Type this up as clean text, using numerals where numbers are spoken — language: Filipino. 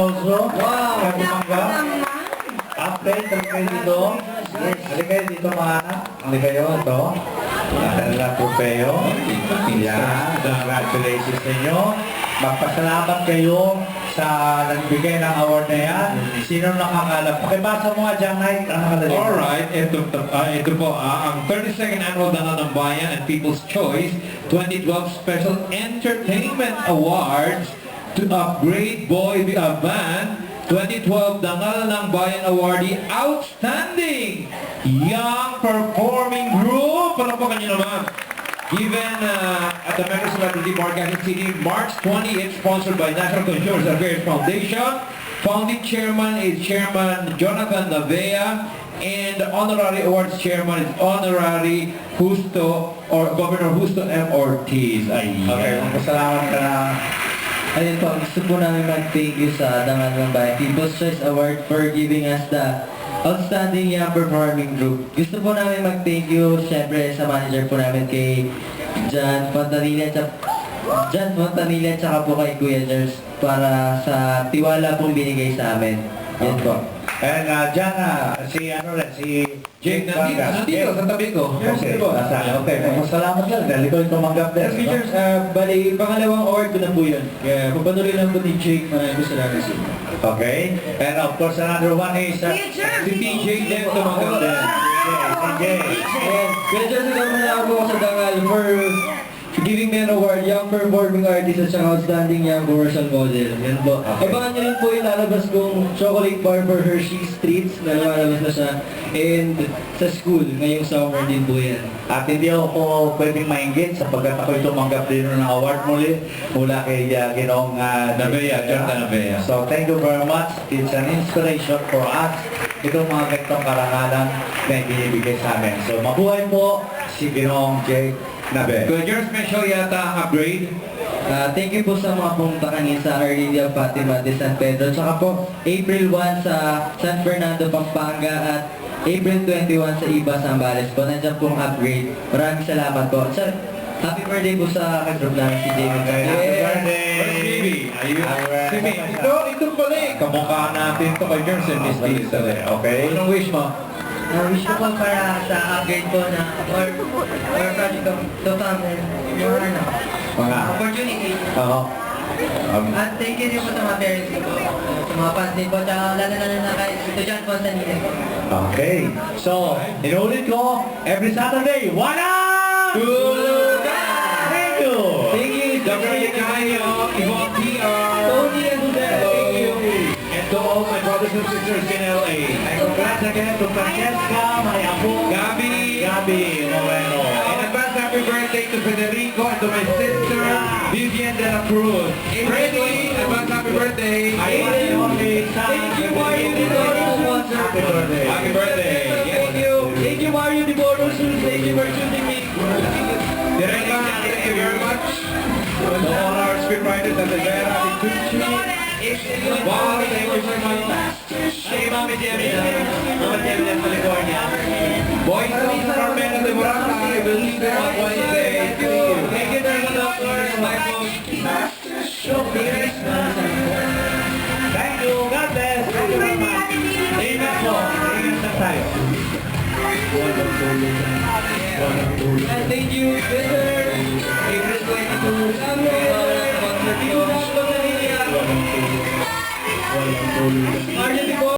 Also, Wow! Kapumangga. Update, halika dito. Halika dito mga anak. Halika kayo, ito. Dahil trofeo. Yan, congratulations sa inyo. Magpasalamat kayo sa nagbigay ng award na yan. Sino nakakalap? Pakibasa mo nga dyan, Mike. Ang nakalagay. Alright, ito po ang 32nd Annual Dangal ng Bayan and People's Choice 2012 Special Entertainment Awards to Upgrade Boy Band 2012 Dangal ng Bayan Awardee Outstanding Young Performing Group. Palapakan niyo naman. Given at the Metro Celebrity Broadcasting City, March 20, it's sponsored by National Consumers Affairs Foundation. Founding chairman is Chairman Jonathan Navea, and the honorary awards chairman is Honorary Justo or Governor Justo M. Ortiz. Ayan. Okay, salamat ka na. Ayun po, gusto po namin mag-thank you sa Dangal ng Bayan People's Choice Award for giving us the Outstanding Young Performing Group. Gusto po namin mag-thank you, syempre, sa manager po namin kay John Fontanilla at po kay Kuya Jers para sa tiwala pong binigay sa amin. Yan po. And dyan si Jake, Vargas. nandito sa tabi ko. Okay, okay. Salamat lang dahil ikaw yung tumanggap din. Teachers, bali, pangalawang award ko na po yun. Kaya papanuloy lang po ni Jake, maraming salamat sa inyo. Okay. And of course, another one is Si TJ din tumanggap din. TJ. And kaya dyan sa na ako sa Dangal for giving me an award, Young Performing Artist at saka Outstanding Young Commercial Model. Yan po. Okay. Abangan nyo rin po yung lalabas kong chocolate bar for Hershey's Treats na lumalabas na siya. And sa school, ngayong summer din po yan. At hindi ako pwedeng mainggit sapagkat ako'y tumanggap din ng award mula kay Ginoong Navea, Jonathan Navea. So thank you very much. It's an inspiration for us. Itong mga ganitong karangalan na ibinibigay sa amin. So mabuhay po si Ginoong Jake Navea. Kuya Jers, special yata ang upgrade. Thank you po sa mga pumunta kanina sa Our Lady of Fatima de San Pedro. Tsaka po, April 1 sa San Fernando, Pampanga at April 21 sa Iba, Zambales po. Nandiyan pong upgrade. Maraming salamat po. Sir, happy birthday po sa kagroup namin si Jamie. Okay, happy birthday! First baby. Ayun. Alright. Si May. Ito pala eh. Kamukha natin ito kay Jers and Miss Lisa. Okay. Anong wish mo? Wish ko po para sa upgrade po na or project of the family. Mga. Opportunity. Oo. At thank you din po sa mga parents ko, sa mga fans din po, tsaka lalo na kay Estudyante po sa nila po. Okay. So, inulit ko, every Saturday, wala! Tulugan! Thank you! Thank you, Gabriel Cayo, Yvonne PR. Tony and Thank you. And to all my brothers and sisters in LA. And congrats again to Francesca, Mayapo, Gabi Moreno. In advance, happy birthday to Federico and to my sister, Vivian de la Cruz. Freddy, advance happy birthday. Thank you, Mario Di Boro. Happy birthday. Happy birthday. Thank you. Thank you, Mario Di Boro. Thank you for tuning me. Direka, thank you very much. To all our scriptwriters at the Vera, the Tucci. Wow, thank you so much. Ay, Mami Jerry, Mama Jerry ng California. Boys and Carmen of the Boracay, we'll see you on Wednesday. Thank you very much, Dr. Michael. Thank you. God bless. Thank you very much. Ingat po. Ingat na tayo. And thank you, Mr. April 22. Sponsor ko. Mario Di Boro.